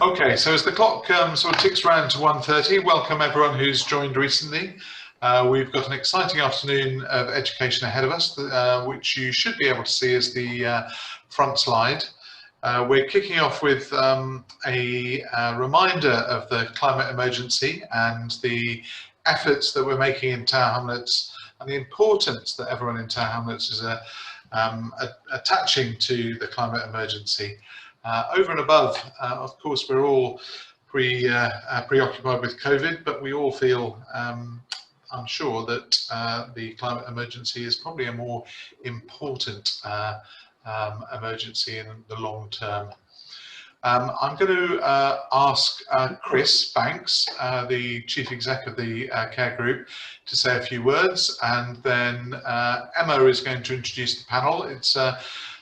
Okay, so as the clock sort of ticks round to 1:30, welcome everyone who's joined recently. We've got an exciting afternoon of education ahead of us, which you should be able to see as the front slide. We're kicking off with a reminder of the climate emergency and the efforts that we're making in Tower Hamlets and the importance that everyone in Tower Hamlets is attaching to the climate emergency. Over and above, of course, we're all preoccupied with COVID, but we all feel, I'm sure, that the climate emergency is probably a more important emergency in the long term. I'm going to ask Chris Banks, the Chief Exec of the Care Group, to say a few words, and then Emma is going to introduce the panel. It's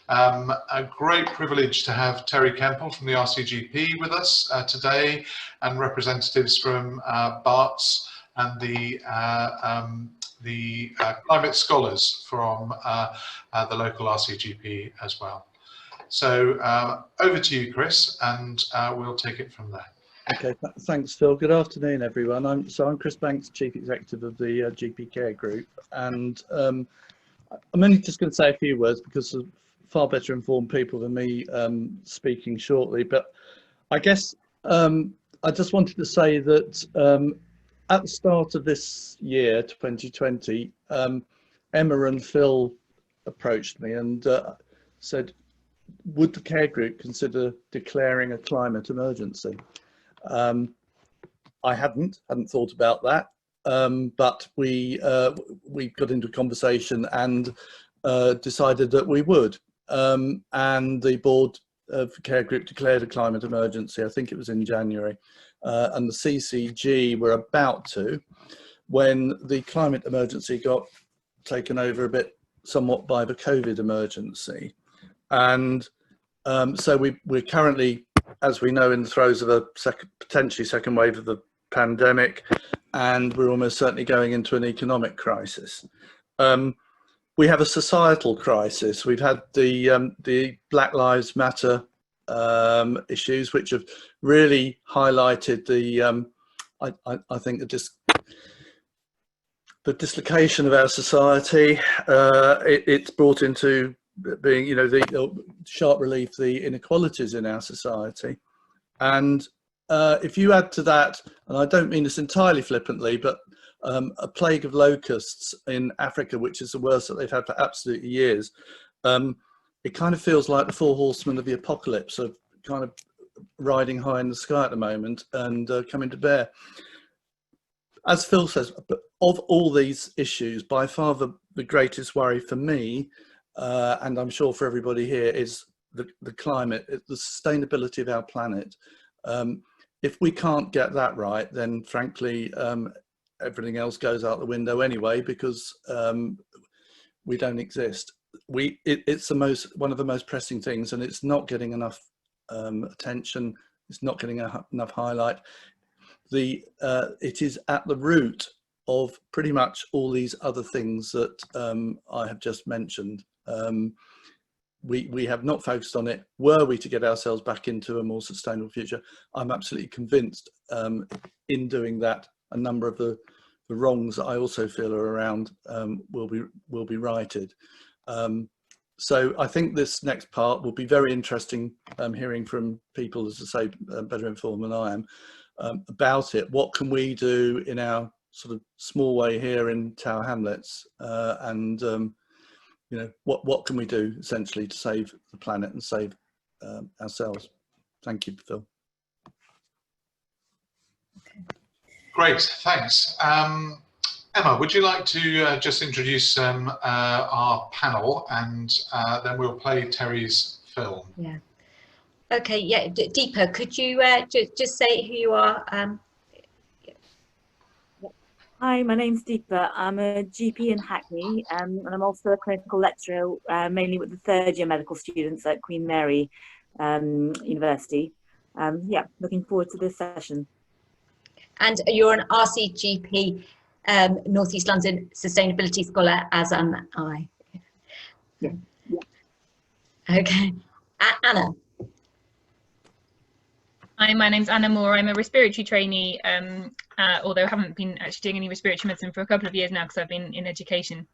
a great privilege to have Terry Kemple from the RCGP with us today, and representatives from BARTS and the climate scholars from the local RCGP as well. So over to you, Chris, and we'll take it from there. Okay, thanks, Phil. Good afternoon, everyone. I'm Chris Banks, Chief Executive of the GP Care Group, and I'm only just going to say a few words because of far better informed people than me speaking shortly. But I guess I just wanted to say that at the start of this year, 2020, Emma and Phil approached me and said, would the Care Group consider declaring a climate emergency? I hadn't thought about that, but we got into a conversation and decided that we would. And the board of Care Group declared a climate emergency. I think it was in January, and the CCG were about to, when the climate emergency got taken over a bit somewhat by the COVID emergency. And so we're currently, as we know, in the throes of a potentially second wave of the pandemic, and we're almost certainly going into an economic crisis. We have a societal crisis. We've had the Black Lives Matter issues, which have really highlighted I think the dislocation of our society. It's brought into being, the sharp relief, the inequalities in our society. And if you add to that, and I don't mean this entirely flippantly, but a plague of locusts in Africa, which is the worst that they've had for absolutely years, it kind of feels like the four horsemen of the apocalypse are kind of riding high in the sky at the moment and coming to bear. As Phil says, of all these issues, by far the greatest worry for me, and I'm sure for everybody here, is the climate, the sustainability of our planet. If we can't get that right, then frankly, everything else goes out the window anyway, because we don't exist. It's one of the most pressing things, and it's not getting enough attention. It's not getting enough highlight. It is at the root of pretty much all these other things that I have just mentioned. We have not focused on it. Were we to get ourselves back into a more sustainable future, I'm absolutely convinced in doing that, a number of the wrongs that I also feel are around will be righted. So I think this next part will be very interesting, hearing from people, as I say, better informed than I am, about it. What can we do in our sort of small way here in Tower Hamlets, and what can we do essentially to save the planet and save ourselves? Thank you, Phil. Okay. Great, thanks. Emma, would you like to just introduce our panel, and then we'll play Terry's film? Yeah. Okay. Yeah. Deepa, could you just say who you are? Hi, my name's Deepa. I'm a GP in Hackney, and I'm also a clinical lecturer, mainly with the third year medical students at Queen Mary University. Yeah, looking forward to this session. And you're an RCGP North East London Sustainability Scholar, as am I. Yeah. Okay. Anna. Hi, my name's Anna Moore. I'm a respiratory trainee, although I haven't been actually doing any respiratory medicine for a couple of years now because I've been in education.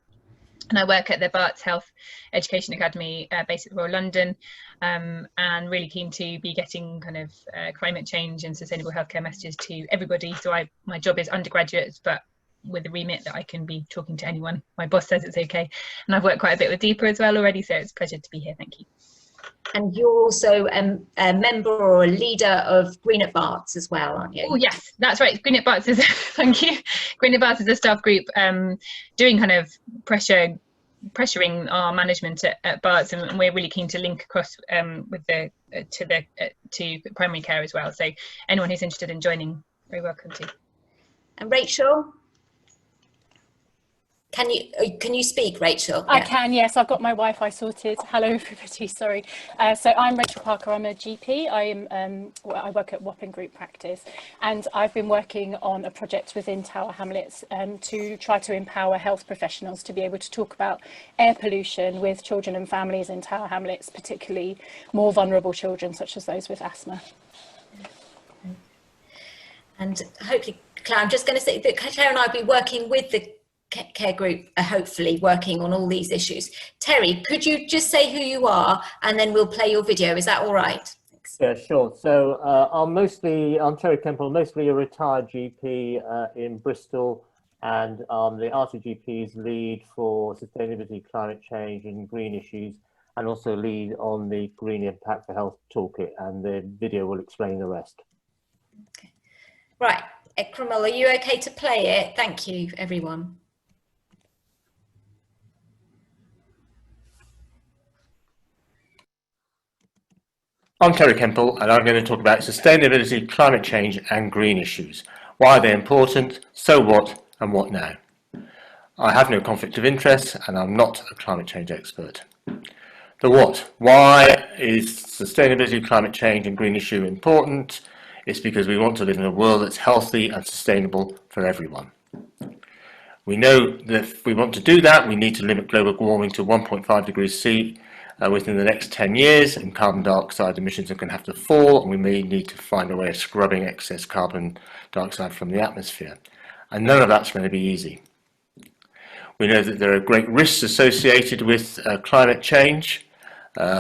And I work at the Barts Health Education Academy based at the Royal London, and really keen to be getting kind of climate change and sustainable healthcare messages to everybody. So my job is undergraduates, but with a remit that I can be talking to anyone. My boss says it's okay. And I've worked quite a bit with Deepa as well already, so it's a pleasure to be here. Thank you. And you're also a member or a leader of Green at Barts as well, aren't you? Oh yes, that's right. Green at Barts is thank you. Green at Barts is a staff group doing kind of pressuring our management at Barts, and we're really keen to link across with to primary care as well. So anyone who's interested in joining, very welcome to. And Rachel, can you speak, Rachel? I can, yes. I've got my Wi-Fi sorted. Hello, everybody. Sorry. So I'm Rachel Parker. I'm a GP. I work at Wapping Group Practice, and I've been working on a project within Tower Hamlets to try to empower health professionals to be able to talk about air pollution with children and families in Tower Hamlets, particularly more vulnerable children, such as those with asthma. And hopefully, Claire, I'm just going to say that Claire and I will be working with the care group, hopefully working on all these issues. Terry, could you just say who you are and then we'll play your video? Is that all right? Thanks. Yeah, sure. So I'm Terry Kemple, mostly a retired GP in Bristol, and the RCGP's lead for sustainability, climate change and green issues, and also lead on the Green Impact for Health toolkit, and the video will explain the rest. Okay. Right, Ekramil, are you okay to play it? Thank you, everyone. I'm Terry Kemple, and I'm going to talk about sustainability, climate change and green issues. Why are they important, so what, and what now? I have no conflict of interest, and I'm not a climate change expert. The what? Why is sustainability, climate change and green issue important? It's because we want to live in a world that's healthy and sustainable for everyone. We know that if we want to do that, we need to limit global warming to 1.5 degrees C within the next 10 years, and carbon dioxide emissions are going to have to fall, and we may need to find a way of scrubbing excess carbon dioxide from the atmosphere. And none of that's going to be easy. We know that there are great risks associated with climate change,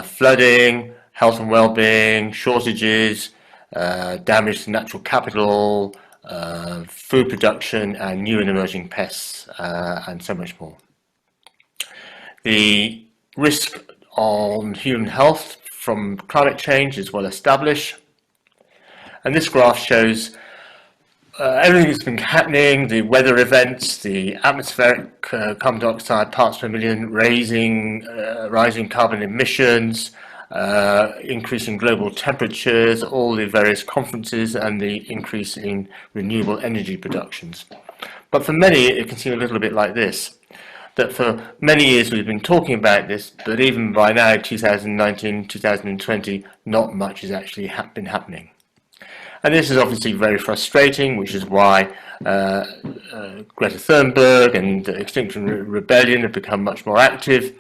flooding, health and well-being, shortages, damage to natural capital, food production, and new and emerging pests, and so much more. The risk on human health from climate change is well established, and this graph shows everything that's been happening, the weather events, the atmospheric carbon dioxide parts per million, rising carbon emissions, increasing global temperatures, all the various conferences, and the increase in renewable energy productions. But for many, it can seem a little bit like this, that for many years we've been talking about this, but even by now, 2019, 2020, not much has actually been happening. And this is obviously very frustrating, which is why Greta Thunberg and Extinction Rebellion have become much more active,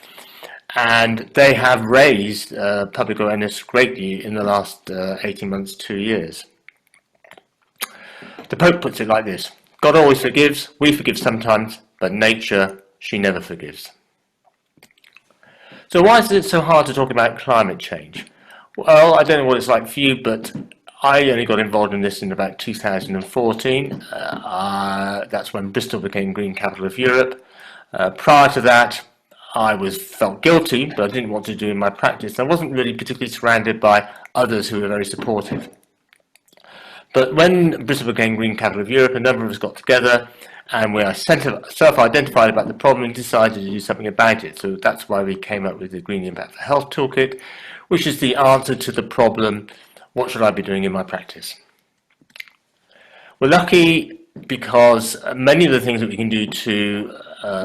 and they have raised public awareness greatly in the last 18 months, 2 years. The Pope puts it like this: God always forgives, we forgive sometimes, but nature, she never forgives. So why is it so hard to talk about climate change? Well, I don't know what it's like for you, but I only got involved in this in about 2014. That's when Bristol became Green Capital of Europe. Prior to that, I felt guilty, but I didn't want to do in my practice. I wasn't really particularly surrounded by others who were very supportive. But when Bristol became Green Capital of Europe, a number of us got together, and we are self-identified about the problem and decided to do something about it. So that's why we came up with the Green Impact for Health toolkit, which is the answer to the problem, what should I be doing in my practice? We're lucky because many of the things that we can do to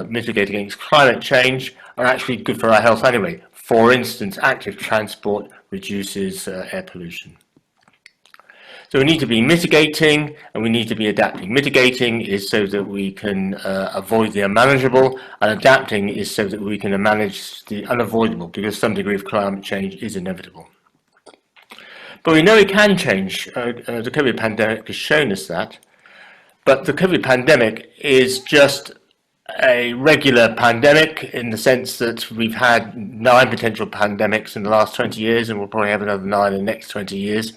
mitigate against climate change are actually good for our health anyway. For instance, active transport reduces air pollution. So we need to be mitigating, and we need to be adapting. Mitigating is so that we can avoid the unmanageable, and adapting is so that we can manage the unavoidable, because some degree of climate change is inevitable. But we know it can change. The COVID pandemic has shown us that. But the COVID pandemic is just a regular pandemic in the sense that we've had 9 potential pandemics in the last 20 years, and we'll probably have another 9 in the next 20 years.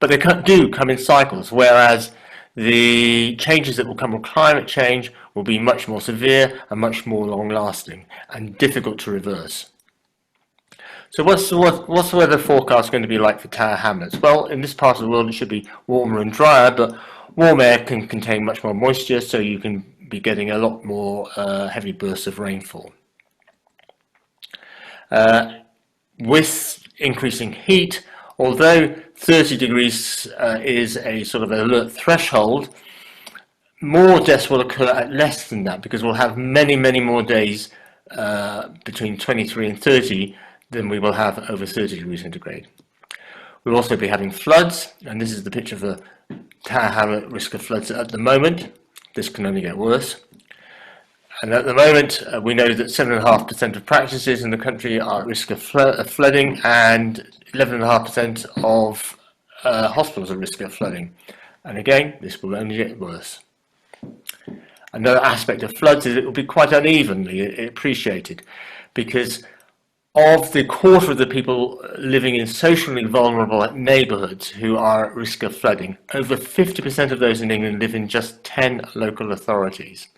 But they do come in cycles, whereas the changes that will come from climate change will be much more severe and much more long-lasting and difficult to reverse. So what's the weather forecast going to be like for Tower Hamlets? Well, in this part of the world it should be warmer and drier, but warm air can contain much more moisture, so you can be getting a lot more heavy bursts of rainfall. With increasing heat, although 30 degrees is a sort of alert threshold, more deaths will occur at less than that, because we'll have many, many more days between 23 and 30 than we will have over 30 degrees centigrade. We'll also be having floods, and this is the picture of a Tower Hamlet risk of floods at the moment. This can only get worse. And at the moment, we know that 7.5% of practices in the country are at risk of flooding, and 11.5% of hospitals are at risk of flooding. And again, this will only get worse. Another aspect of floods is it will be quite unevenly appreciated, because of the quarter of the people living in socially vulnerable neighbourhoods who are at risk of flooding, over 50% of those in England live in just 10 local authorities.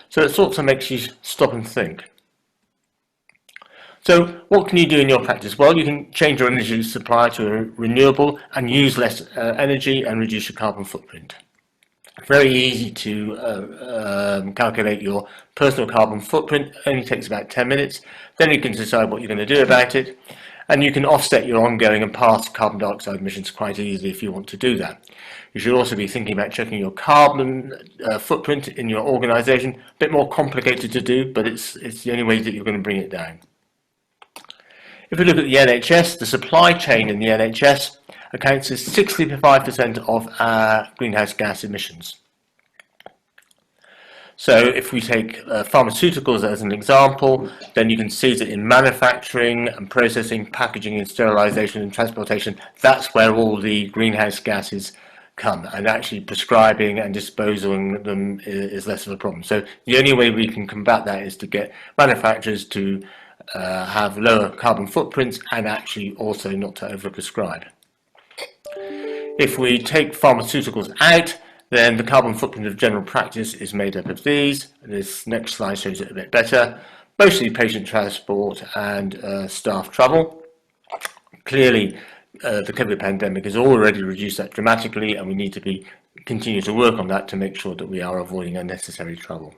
So it sort of makes you stop and think. So what can you do in your practice? Well, you can change your energy supply to a renewable and use less energy and reduce your carbon footprint. Very easy to calculate your personal carbon footprint. Only takes about 10 minutes. Then you can decide what you're going to do about it, and you can offset your ongoing and past carbon dioxide emissions quite easily if you want to do that. You should also be thinking about checking your carbon footprint in your organisation. A bit more complicated to do, but it's the only way that you're going to bring it down. If we look at the NHS, the supply chain in the NHS accounts for 65% of our greenhouse gas emissions. So if we take pharmaceuticals as an example, then you can see that in manufacturing and processing, packaging and sterilisation and transportation, that's where all the greenhouse gases come, and actually prescribing and disposing of them is less of a problem. So the only way we can combat that is to get manufacturers to have lower carbon footprints and actually also not to overprescribe. If we take pharmaceuticals out, then the carbon footprint of general practice is made up of these. This next slide shows it a bit better. Mostly patient transport and staff travel. Clearly, the COVID pandemic has already reduced that dramatically, and we need to continue to work on that to make sure that we are avoiding unnecessary travel.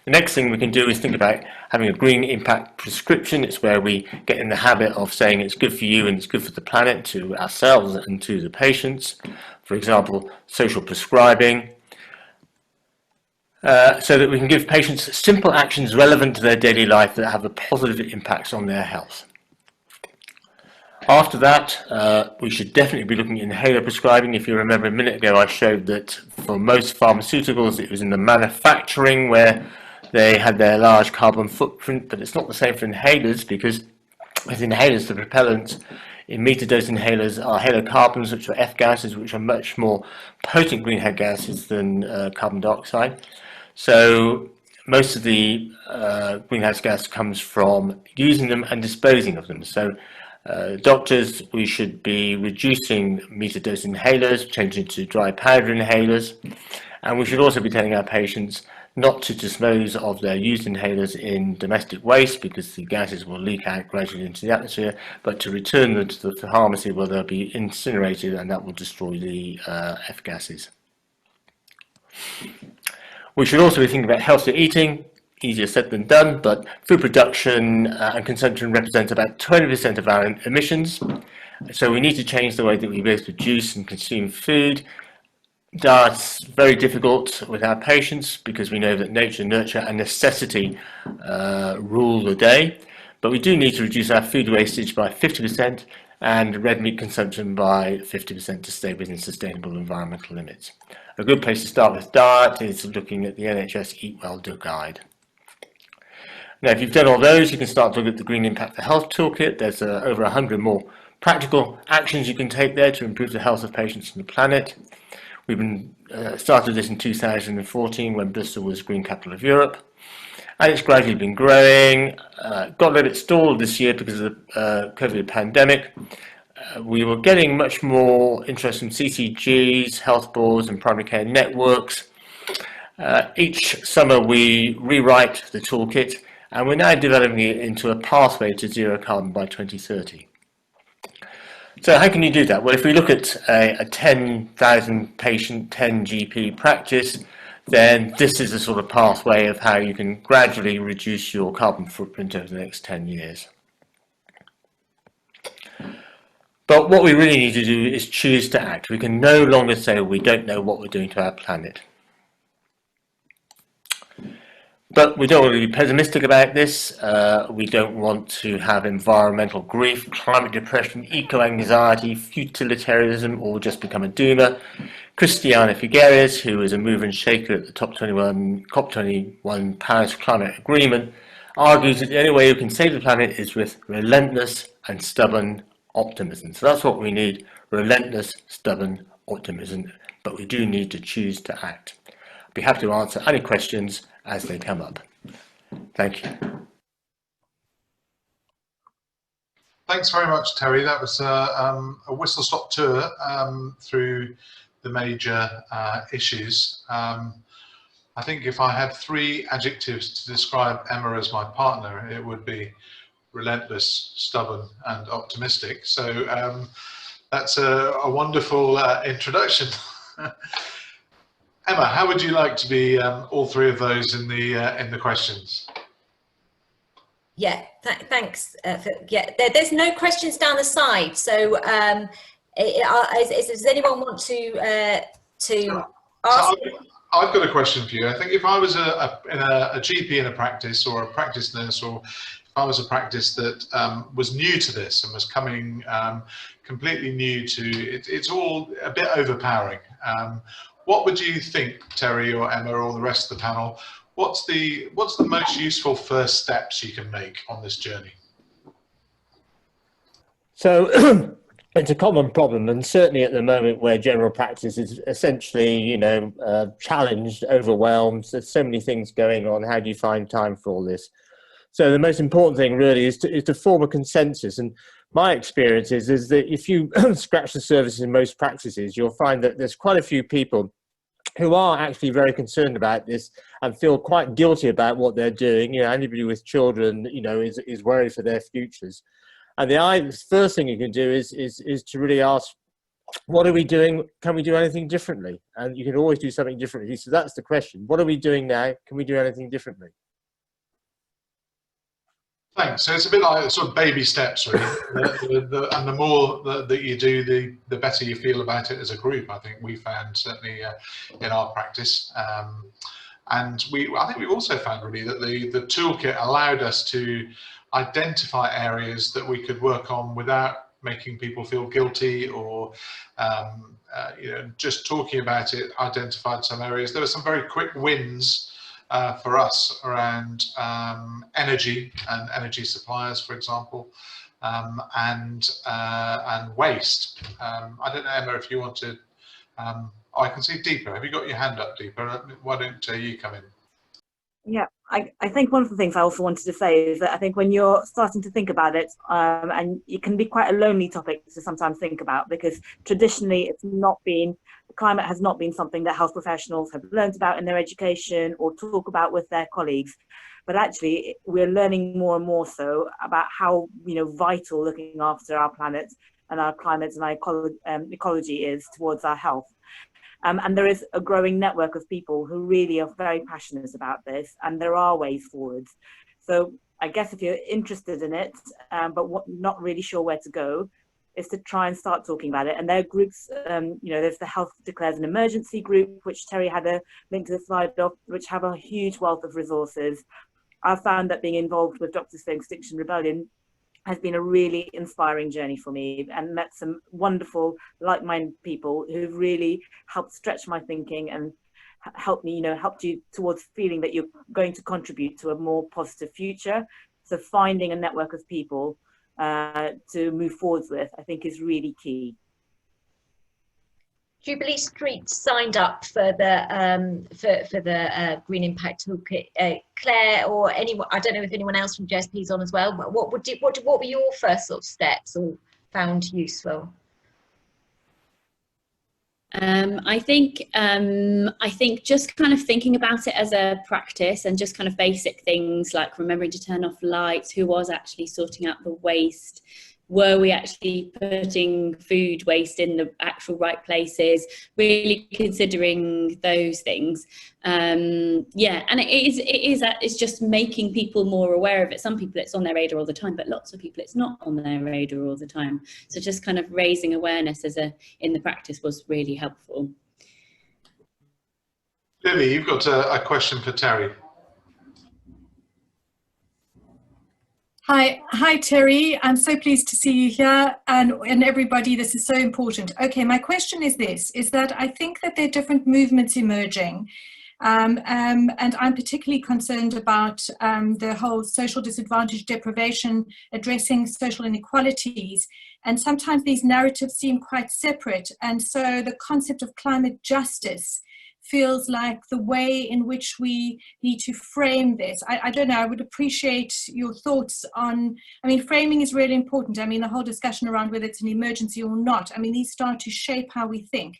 The next thing we can do is think about having a green impact prescription. It's where we get in the habit of saying it's good for you and it's good for the planet to ourselves and to the patients. For example, social prescribing, so that we can give patients simple actions relevant to their daily life that have a positive impacts on their health. After that, we should definitely be looking at inhaler prescribing. If you remember a minute ago, I showed that for most pharmaceuticals, it was in the manufacturing where they had their large carbon footprint, but it's not the same for inhalers, because with inhalers, the propellants in meter-dose inhalers are halocarbons, which are F gases, which are much more potent greenhouse gases than carbon dioxide. So most of the greenhouse gas comes from using them and disposing of them. So doctors, we should be reducing meter-dose inhalers, changing to dry powder inhalers, and we should also be telling our patients not to dispose of their used inhalers in domestic waste, because the gases will leak out gradually into the atmosphere, but to return them to the pharmacy where they'll be incinerated, and that will destroy the F gases. We should also be thinking about healthier eating. Easier said than done, but food production and consumption represent about 20% of our emissions. So we need to change the way that we both produce and consume food. That's very difficult with our patients, because we know that nature, nurture and necessity rule the day. But we do need to reduce our food wastage by 50% and red meat consumption by 50% to stay within sustainable environmental limits. A good place to start with diet is looking at the NHS Eat Well Do Guide. Now, if you've done all those, you can start to look at the Green Impact for Health Toolkit. There's over 100 more practical actions you can take there to improve the health of patients and the planet. We've been started this in 2014 when Bristol was Green Capital of Europe, and it's gradually been growing. Got a little bit stalled this year because of the COVID pandemic. We were getting much more interest from CCGs, health boards and primary care networks. Each summer we rewrite the toolkit, and we're now developing it into a pathway to zero carbon by 2030. So how can you do that? Well, if we look at a 10,000 patient, 10 GP practice, then this is a sort of pathway of how you can gradually reduce your carbon footprint over the next 10 years. But what we really need to do is choose to act. We can no longer say we don't know what we're doing to our planet. But we don't want to be pessimistic about this. We don't want to have environmental grief, climate depression, eco-anxiety, futilitarianism, or just become a doomer. Christiana Figueres, who is a mover and shaker at the COP21 Paris Climate Agreement, argues that the only way you can save the planet is with relentless and stubborn optimism. So that's what we need, relentless, stubborn optimism. But we do need to choose to act. I'll be happy to answer any questions as they come up. Thank you. Thanks very much, Terry. That was a whistle-stop tour through the major issues. I think if I had 3 adjectives to describe Emma as my partner, it would be relentless, stubborn, and optimistic. So that's a wonderful introduction. Emma, how would you like to be all 3 of those in the questions? Yeah, thanks. There's no questions down the side. So does anyone want to ask? I've got a question for you. I think if I was a GP in a practice, or a practice nurse, or if I was a practice that was new to this and was coming completely new to it, it's all a bit overpowering. What would you think, Terry or Emma or the rest of the panel? What's the most useful first steps you can make on this journey? So it's a common problem, and certainly at the moment where general practice is essentially, challenged, overwhelmed. There's so many things going on. How do you find time for all this? So the most important thing really is to form a consensus. And my experience is that if you scratch the surface in most practices, you'll find that there's quite a few people who are actually very concerned about this and feel quite guilty about what they're doing. Anybody with children, is worried for their futures. And the first thing you can do is to really ask, what are we doing? Can we do anything differently? And you can always do something differently. So that's the question. What are we doing now? Can we do anything differently? Thanks. So it's a bit like sort of baby steps, really. And the more that you do, the better you feel about it as a group. I think we found, certainly in our practice. And I think we've also found really that the toolkit allowed us to identify areas that we could work on without making people feel guilty, or just talking about it identified some areas. There were some very quick wins for us around energy and energy suppliers, for example, and waste. I don't know, Emma, if you want to. I can see Deepa. Have you got your hand up, Deepa? Why don't you come in? Yeah, I think one of the things I also wanted to say is that I think when you're starting to think about it, and it can be quite a lonely topic to sometimes think about, because traditionally climate has not been something that health professionals have learned about in their education or talk about with their colleagues. But actually, we're learning more and more so about how vital looking after our planet and our climate and our ecology is towards our health. And there is a growing network of people who really are very passionate about this, and there are ways forwards. So I guess if you're interested in it, but not really sure where to go, is to try and start talking about it. And there are groups, there's the Health Declares an Emergency group, which Terry had a link to the slide of, which have a huge wealth of resources. I've found that being involved with Doctors for Extinction Rebellion has been a really inspiring journey for me, and met some wonderful like-minded people who've really helped stretch my thinking and helped you towards feeling that you're going to contribute to a more positive future. So finding a network of people to move forwards with, I think, is really key. Jubilee Street signed up for the Green Impact Toolkit. Claire or anyone, I don't know if anyone else from JSP is on as well. But what were your first sort of steps or found useful? I think just kind of thinking about it as a practice and just kind of basic things like remembering to turn off lights, who was actually sorting out the waste, were we actually putting food waste in the actual right places, really considering those things. Yeah, and it's just making people more aware of it. Some people it's on their radar all the time, but lots of people it's not on their radar all the time. So just kind of raising awareness in the practice was really helpful. Vivi, you've got a question for Terry. Hi Terry, I'm so pleased to see you here, and everybody, this is so important. Okay, my question is this, is that I think that there are different movements emerging, and I'm particularly concerned about the whole social disadvantage, deprivation, addressing social inequalities, and sometimes these narratives seem quite separate, and so the concept of climate justice feels like the way in which we need to frame this. I don't know, I would appreciate your thoughts on, I mean, framing is really important. I mean, the whole discussion around whether it's an emergency or not, I mean, these start to shape how we think.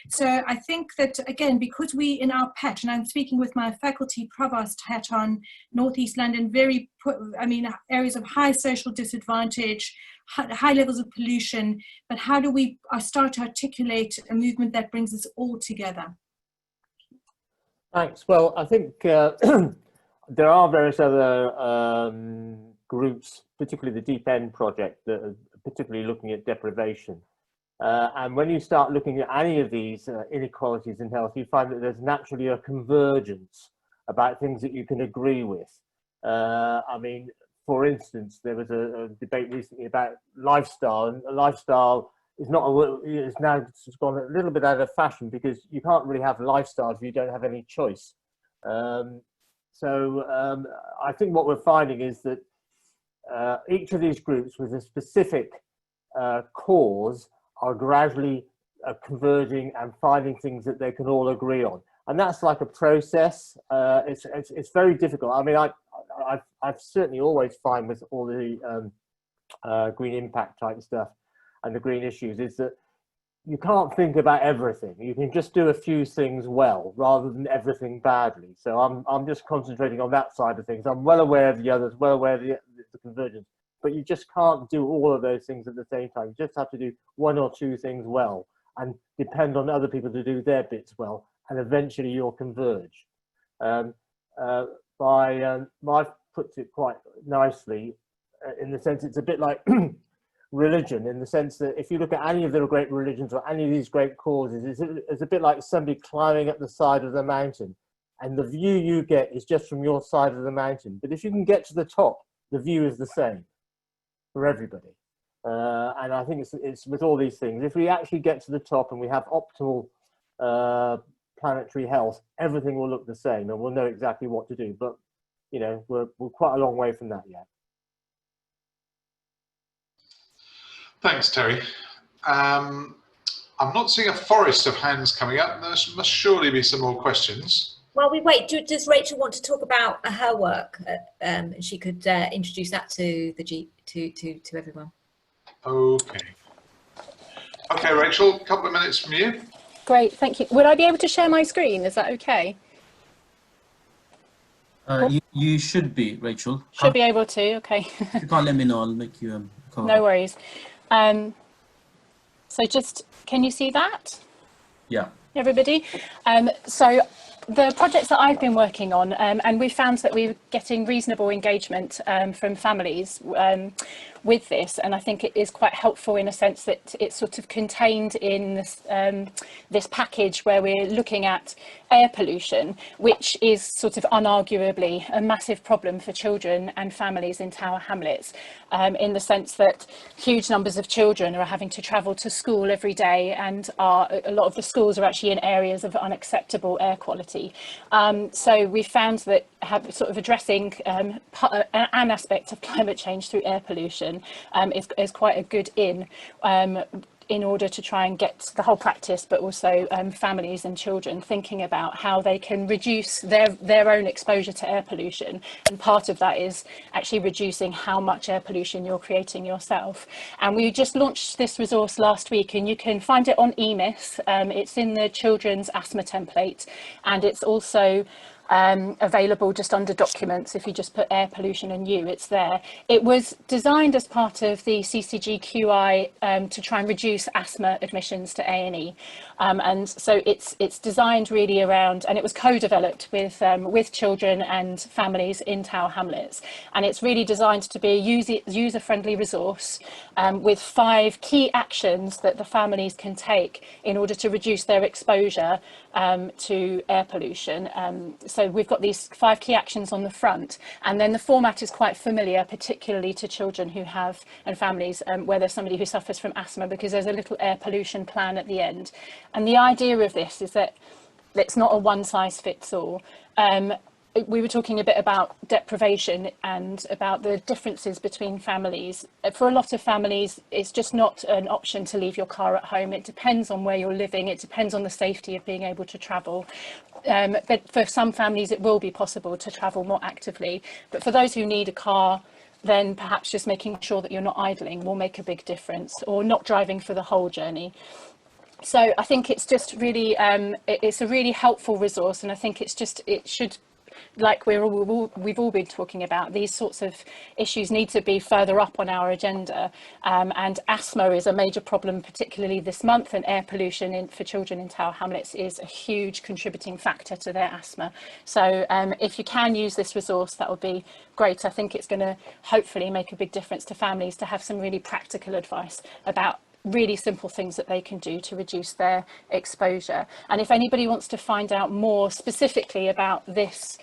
So I think that, again, because we in our patch, and I'm speaking with my faculty provost hat on, Northeast London, areas of high social disadvantage, high levels of pollution, but how do we start to articulate a movement that brings us all together? Thanks. Well, I think there are various other groups, particularly the Deep End Project, that are particularly looking at deprivation. And when you start looking at any of these inequalities in health, you find that there's naturally a convergence about things that you can agree with. I mean, for instance, there was a debate recently about lifestyle, and lifestyle is it's now gone a little bit out of fashion because you can't really have lifestyle if you don't have any choice. I think what we're finding is that each of these groups with a specific cause are gradually converging and finding things that they can all agree on, and that's like a process. It's very difficult. I mean, I've certainly always find with all the green impact type stuff and the green issues is that you can't think about everything. You can just do a few things well rather than everything badly. So I'm just concentrating on that side of things. I'm well aware of the others, well aware of the convergence, but you just can't do all of those things at the same time. You just have to do one or two things well and depend on other people to do their bits well, and eventually you'll converge. Mike puts it quite nicely in the sense it's a bit like religion, in the sense that if you look at any of the great religions or any of these great causes, it's a bit like somebody climbing up the side of the mountain, and the view you get is just from your side of the mountain. But if you can get to the top, the view is the same for everybody. And I think it's with all these things. If we actually get to the top and we have optimal planetary health, everything will look the same, and we'll know exactly what to do. But you know, we're quite a long way from that yet. Thanks, Terry. I'm not seeing a forest of hands coming up. There must surely be some more questions. While we wait, does Rachel want to talk about her work? She could introduce that to to everyone. Okay. Okay, Rachel, a couple of minutes from you. Great, thank you. Would I be able to share my screen? Is that okay? You should be, Rachel. Should be able to, okay. If you can't let me know, I'll make you comment. No worries. So just, can you see that? Yeah. Everybody? So the projects that I've been working on, and we found that we're getting reasonable engagement from families with this, and I think it is quite helpful in a sense that it's sort of contained in this, this package where we're looking at air pollution, which is sort of unarguably a massive problem for children and families in Tower Hamlets, in the sense that huge numbers of children are having to travel to school every day, and a lot of the schools are actually in areas of unacceptable air quality. society. So we found that sort of addressing an aspect of climate change through air pollution is quite a good in order to try and get the whole practice, but also families and children thinking about how they can reduce their own exposure to air pollution. And part of that is actually reducing how much air pollution you're creating yourself. And we just launched this resource last week, and you can find it on EMIS. It's in the children's asthma template, and it's also available just under documents. If you just put air pollution and it's there. It was designed as part of the CCGQI to try and reduce asthma admissions to A&E, and so it's designed really around, and it was co-developed with children and families in Tower Hamlets, and it's really designed to be a user-friendly resource with 5 key actions that the families can take in order to reduce their exposure to air pollution. So we've got these 5 key actions on the front, and then the format is quite familiar, particularly to children who have, and families where there's somebody who suffers from asthma, because there's a little air pollution plan at the end. And the idea of this is that it's not a one-size-fits-all. We were talking a bit about deprivation and about the differences between families. For a lot of families, it's just not an option to leave your car at home. It depends on where you're living. It depends on the safety of being able to travel. But for some families, it will be possible to travel more actively. But for those who need a car, then perhaps just making sure that you're not idling will make a big difference, or not driving for the whole journey. So I think it's just really, it's a really helpful resource, and I think it should, like we've all been talking about, these sorts of issues need to be further up on our agenda, and asthma is a major problem, particularly this month, and air pollution for children in Tower Hamlets is a huge contributing factor to their asthma. So if you can use this resource, that would be great. I think it's going to hopefully make a big difference to families to have some really practical advice about really simple things that they can do to reduce their exposure. And if anybody wants to find out more specifically about this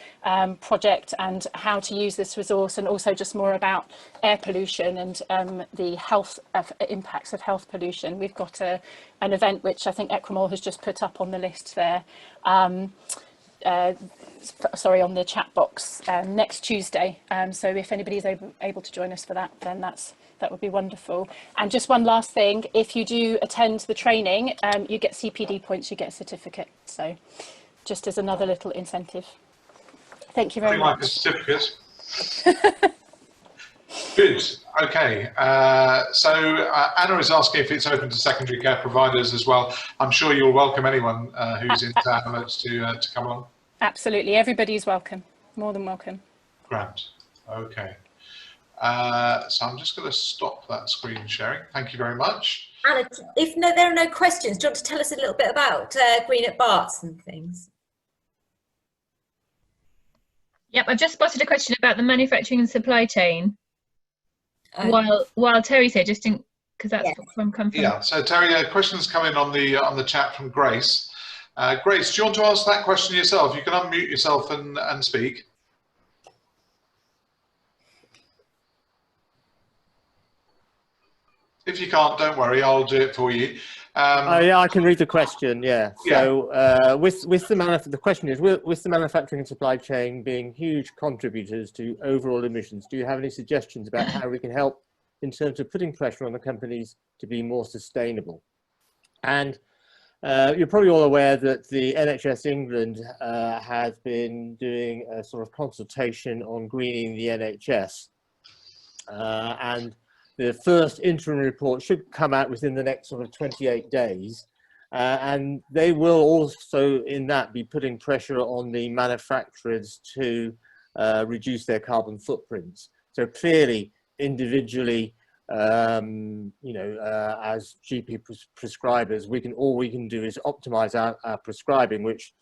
project and how to use this resource, and also just more about air pollution and the health impacts of health pollution, we've got an event which I think Equimol has just put up on the list there. Sorry, on the chat box next Tuesday. So if anybody's able to join us for that, then that would be wonderful. And just one last thing, if you do attend the training, you get CPD points, you get a certificate. So just as another little incentive. Thank you very much. Like a certificate. Good. Okay. So Anna is asking if it's open to secondary care providers as well. I'm sure you'll welcome anyone who's in Tower Hamlets to come along. Absolutely. Everybody's welcome. More than welcome. Grand. Okay. So I'm just going to stop that screen sharing. Thank you very much. Anna, if there are no questions, do you want to tell us a little bit about Green at Barts and things? Yep, I've just spotted a question about the manufacturing and supply chain. While Terry's here, just because that's come from. Yeah. So Terry, a question's come in on the chat from Grace. Grace, do you want to ask that question yourself? You can unmute yourself and speak. If you can't, don't worry, I'll do it for you. Yeah, I can read the question. Yeah. So the question is, with the manufacturing and supply chain being huge contributors to overall emissions, do you have any suggestions about how we can help in terms of putting pressure on the companies to be more sustainable? And you're probably all aware that the NHS England has been doing a sort of consultation on greening the NHS, and the first interim report should come out within the next sort of 28 days. And they will also, in that, be putting pressure on the manufacturers to reduce their carbon footprints. So clearly, individually, as GP prescribers, all we can do is optimize our prescribing, which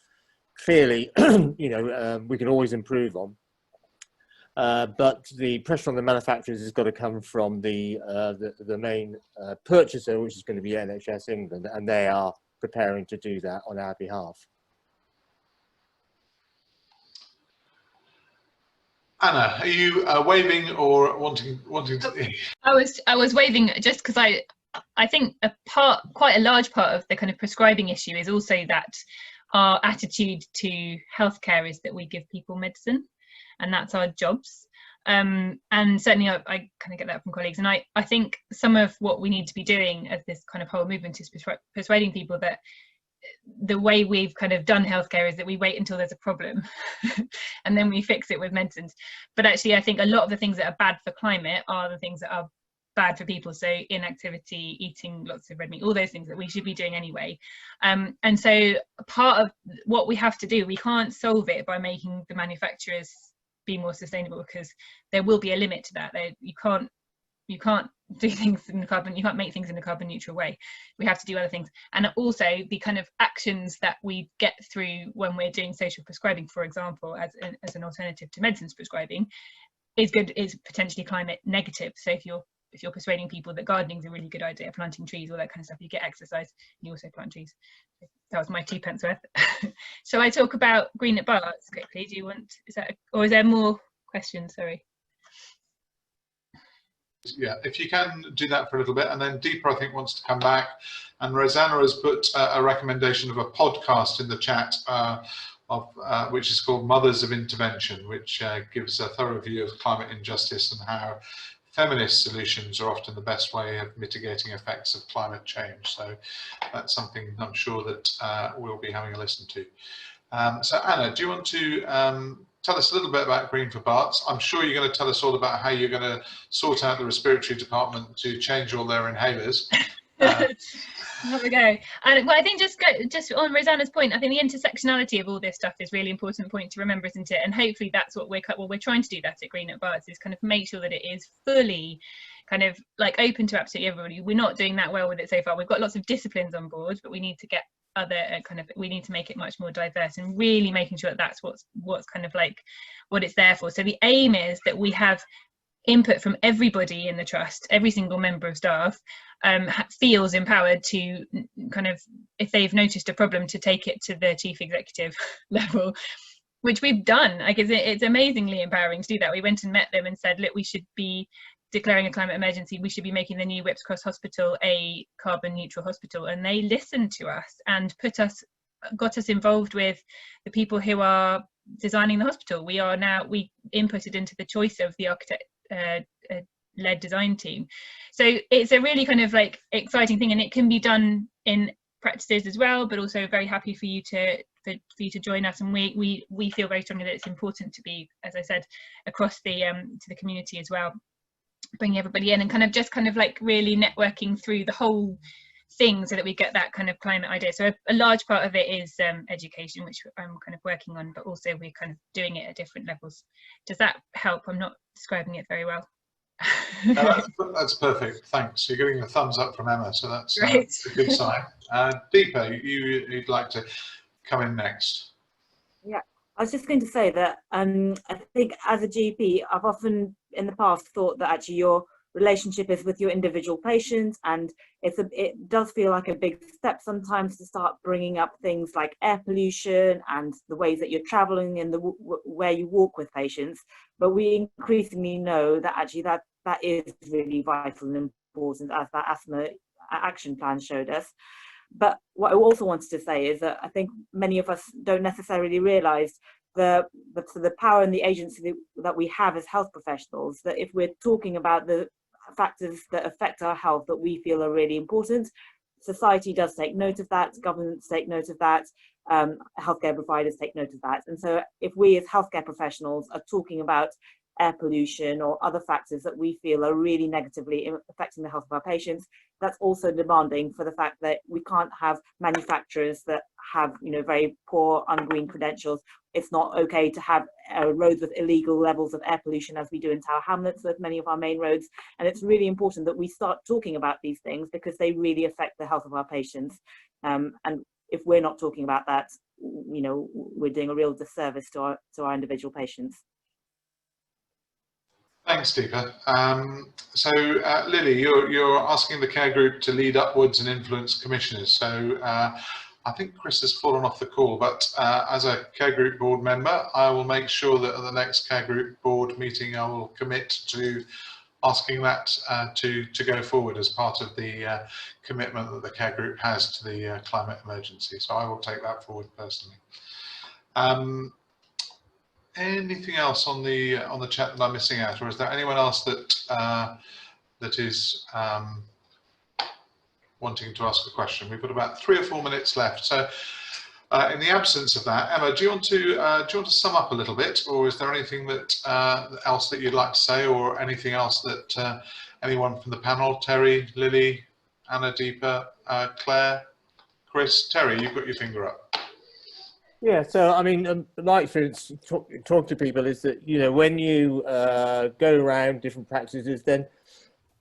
clearly, we can always improve on. But the pressure on the manufacturers has got to come from the main purchaser, which is going to be NHS England, and they are preparing to do that on our behalf. Anna, are you waving or wanting to? I was waving just because I think quite a large part of the kind of prescribing issue is also that our attitude to healthcare is that we give people medicine, and that's our jobs. And certainly I kind of get that from colleagues, and I think some of what we need to be doing as this kind of whole movement is persuading people that the way we've kind of done healthcare is that we wait until there's a problem and then we fix it with medicines. But actually I think a lot of the things that are bad for climate are the things that are bad for people, so inactivity, eating lots of red meat, all those things that we should be doing anyway. And so part of what we have to do, we can't solve it by making the manufacturers be more sustainable, because there will be a limit to that. You can't do things in the carbon, you can't make things in a carbon neutral way. We have to do other things. And also the kind of actions that we get through when we're doing social prescribing, for example, as an alternative to medicines prescribing, is potentially climate negative. So if you're persuading people that gardening is a really good idea, planting trees, all that kind of stuff, you get exercise, you also plant trees. That was my 2 pence worth. Shall I talk about green at Barts quickly? Do you want, or is there more questions? Sorry. Yeah, if you can do that for a little bit, and then Deepa, I think, wants to come back, and Rosanna has put a recommendation of a podcast in the chat which is called Mothers of Intervention, which gives a thorough view of climate injustice and how feminist solutions are often the best way of mitigating effects of climate change. So that's something I'm sure that we'll be having a listen to. So Anna, do you want to tell us a little bit about Green for Barts? I'm sure you're going to tell us all about how you're going to sort out the respiratory department to change all their inhalers. Have a go. And well, I think just on Rosanna's point, I think the intersectionality of all this stuff is a really important point to remember, isn't it? And hopefully that's what we're trying to do that at Green at Barts, is kind of make sure that it is fully kind of like open to absolutely everybody. We're not doing that well with it so far. We've got lots of disciplines on board, but we need to get other we need to make it much more diverse, and really making sure that that's what's kind of like what it's there for. So the aim is that we have input from everybody in the trust, every single member of staff feels empowered to kind of, if they've noticed a problem, to take it to the chief executive level, which we've done. Like it's amazingly empowering to do that. We went and met them and said, look, we should be declaring a climate emergency, we should be making the new Whips Cross Hospital a carbon neutral hospital, and they listened to us and got us involved with the people who are designing the hospital. We inputted into the choice of the architect led design team. So it's a really kind of like exciting thing, and it can be done in practices as well, but also very happy for you to join us. And we feel very strongly that it's important to be, as I said, across the to the community as well, bringing everybody in and kind of like really networking through the whole thing so that we get that kind of climate idea. So a large part of it is education, which I'm kind of working on, but also we're kind of doing it at different levels. Does that help? I'm not describing it very well. No, that's perfect, thanks. You're getting a thumbs up from Emma, so that's Great. a good sign. Deepa, you'd like to come in next. Yeah, I was just going to say that I think as a GP, I've often in the past thought that actually your relationship is with your individual patients, and it does feel like a big step sometimes to start bringing up things like air pollution and the ways that you're traveling and where you walk with patients. But we increasingly know that actually that is really vital and important, as that asthma action plan showed us. But what I also wanted to say is that I think many of us don't necessarily realise the power and the agency that we have as health professionals, that if we're talking about the factors that affect our health that we feel are really important, society does take note of that, governments take note of that, healthcare providers take note of that. And so if we as healthcare professionals are talking about air pollution or other factors that we feel are really negatively affecting the health of our patients, that's also demanding for the fact that we can't have manufacturers that have, very poor ungreen credentials. It's not okay to have roads with illegal levels of air pollution as we do in Tower Hamlets with many of our main roads. And it's really important that we start talking about these things because they really affect the health of our patients. And if we're not talking about that, we're doing a real disservice to our individual patients. Thanks, Deepa. So Lily, you're asking the care group to lead upwards and influence commissioners. So I think Chris has fallen off the call, but as a care group board member, I will make sure that at the next care group board meeting, I will commit to asking that to go forward as part of the commitment that the care group has to the climate emergency. So I will take that forward personally. Anything else on the chat that I'm missing out, or is there anyone else that that is wanting to ask a question? We've got about 3 or 4 minutes left. So in the absence of that, Emma, do you want to sum up a little bit, or is there anything that else that you'd like to say, or anything else that anyone from the panel, Terry, Lily, Anna, Deepa, Claire, Chris, Terry, you've got your finger up. Yeah, so I mean, my experience talk to people is that, you know, when you go around different practices, then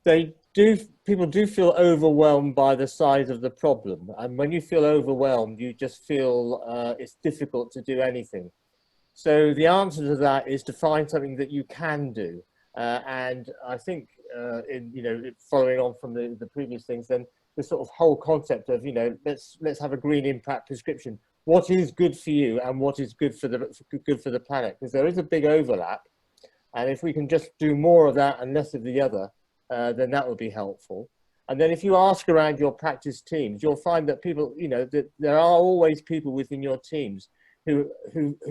people do feel overwhelmed by the size of the problem, and when you feel overwhelmed, you just feel it's difficult to do anything. So the answer to that is to find something that you can do, and I think you know, following on from the previous things, then the sort of whole concept of, you know, let's have a green impact prescription. What is good for you and what is good for the planet? Because there is a big overlap, and if we can just do more of that and less of the other, then that would be helpful. And then if you ask around your practice teams, you'll find that people, you know, that there are always people within your teams who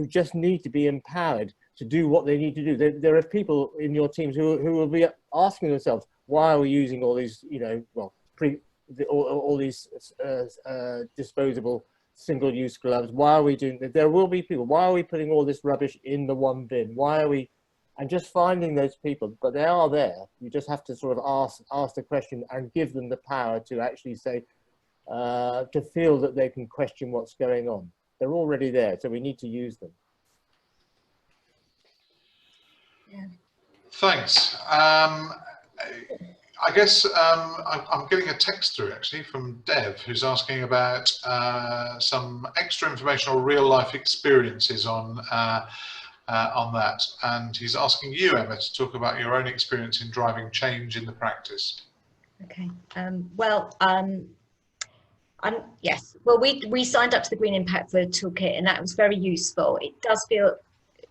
just need to be empowered to do what they need to do. There are people in your teams who will be asking themselves, why are we using all these, you know, well, all these disposable single-use gloves? Why are we doing that? There will be people, why are we putting all this rubbish in the one bin? Why are we, and just finding those people, but they are there. You just have to sort of ask the question and give them the power to actually say, to feel that they can question what's going on. They're already there, so we need to use them. Yeah. Thanks. I guess I'm getting a text through actually from Dev, who's asking about some extra information or real life experiences on that, and he's asking you, Emma, to talk about your own experience in driving change in the practice. Okay. Yes. Well, we signed up to the Green Impact for Toolkit, and that was very useful. It does feel,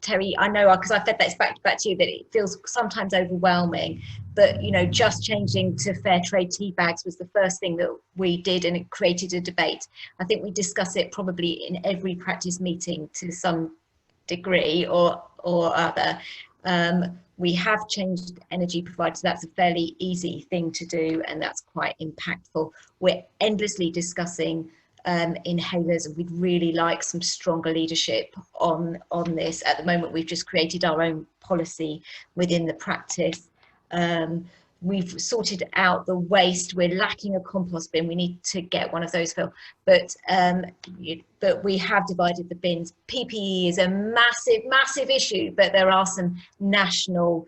Terry, I know, because I fed that back to you, that it feels sometimes overwhelming. But, you know, just changing to fair trade tea bags was the first thing that we did, and it created a debate. I think we discuss it probably in every practice meeting to some degree or other. We have changed energy providers. That's a fairly easy thing to do, and that's quite impactful. We're endlessly discussing inhalers, and we'd really like some stronger leadership on this. At the moment, we've just created our own policy within the practice. We've sorted out the waste. We're lacking a compost bin. We need to get one of those filled. But we have divided the bins. PPE is a massive issue, but there are some national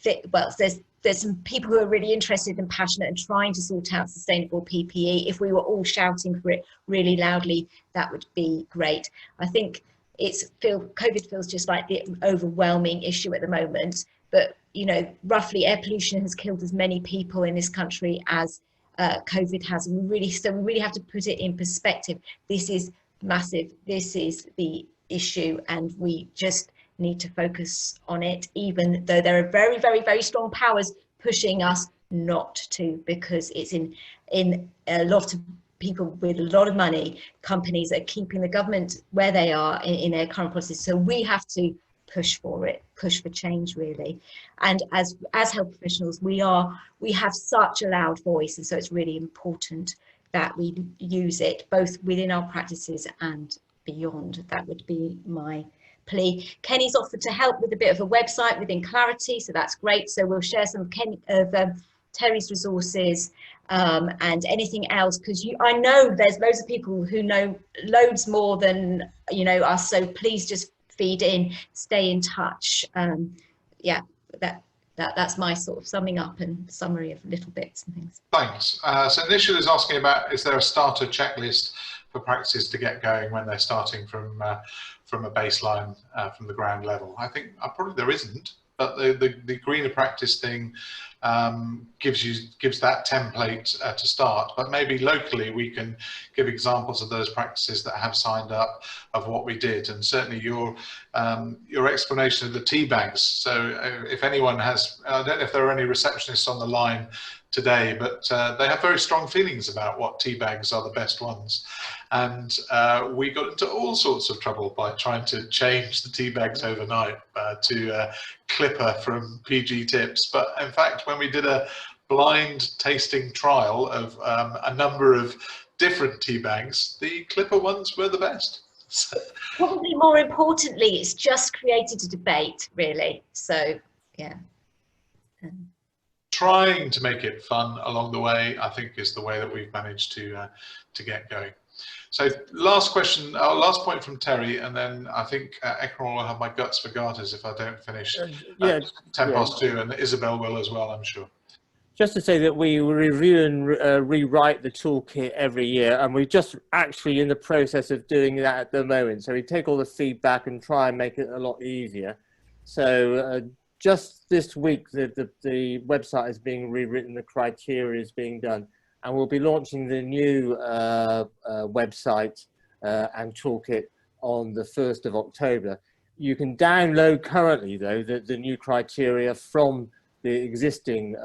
there's some people who are really interested and passionate and trying to sort out sustainable PPE. If we were all shouting for it really loudly, that would be great. I think COVID feels just like the overwhelming issue at the moment. But, you know, roughly air pollution has killed as many people in this country as COVID has. And we really have to put it in perspective. This is massive. This is the issue, and we just need to focus on it, even though there are very, very, very strong powers pushing us not to, because it's in a lot of people with a lot of money, companies that are keeping the government where they are in their current policies. So we have to push for it, push for change, really. And as health professionals, we have such a loud voice, and so it's really important that we use it both within our practices and beyond. That would be my plea. Kenny's offered to help with a bit of a website within Clarity, so that's great. So we'll share some of Terry's resources and anything else, because I know there's loads of people who know loads more than, you know, us. So please just feed in, stay in touch. Yeah, that's my sort of summing up and summary of little bits and things. Thanks. So Nishal is asking about, is there a starter checklist for practices to get going when they're starting from a baseline, from the ground level? I think probably there isn't. but the greener practice thing gives that template to start. But maybe locally we can give examples of those practices that have signed up of what we did, and certainly your explanation of the tea bags. So if anyone has, I don't know if there are any receptionists on the line today, but they have very strong feelings about what tea bags are the best ones. And we got into all sorts of trouble by trying to change the tea bags overnight to Clipper from PG Tips. But in fact, when we did a blind tasting trial of a number of different tea bags, the Clipper ones were the best. Probably more importantly, it's just created a debate, really. So, yeah. Trying to make it fun along the way, I think, is the way that we've managed to get going. So last question, last point from Terry, and then I think Ekron will have my guts for garters if I don't finish at 2:10, and Isabel will as well, I'm sure. Just to say that we review and rewrite the toolkit every year, and we're just actually in the process of doing that at the moment. So we take all the feedback and try and make it a lot easier. So just this week, the website is being rewritten, the criteria is being done, and we'll be launching the new website and toolkit on the 1st of October. You can download currently, though, the new criteria from the existing,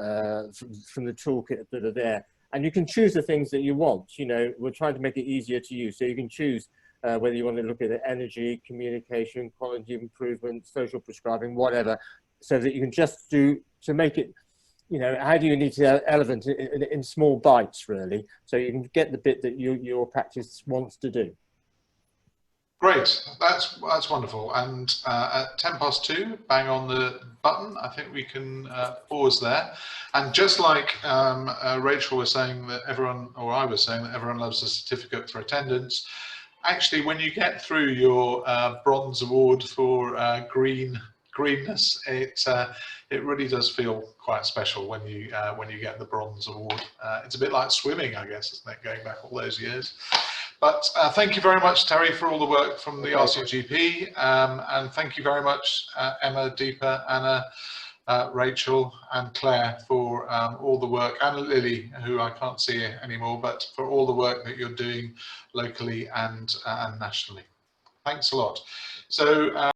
from the toolkit that are there. And you can choose the things that you want. You know, we're trying to make it easier to use. So you can choose whether you want to look at energy, communication, quality improvement, social prescribing, whatever, so that you can just do, to make it, you know, how do you need to elevate in small bites, really, so you can get the bit that your practice wants to do. Great, that's wonderful. And at 2:10, bang on the button, I think we can pause there. And just like Rachel was saying that everyone, or I was saying that everyone loves a certificate for attendance, actually when you get through your bronze award for greenness, it really does feel quite special when you get the bronze award. It's a bit like swimming, I guess, isn't it, going back all those years. But thank you very much, Terry, for all the work from the RCGP, and thank you very much, Emma, Deepa, Anna, Rachel, and Claire for all the work, and Lily, who I can't see anymore, but for all the work that you're doing locally and nationally. Thanks a lot. So.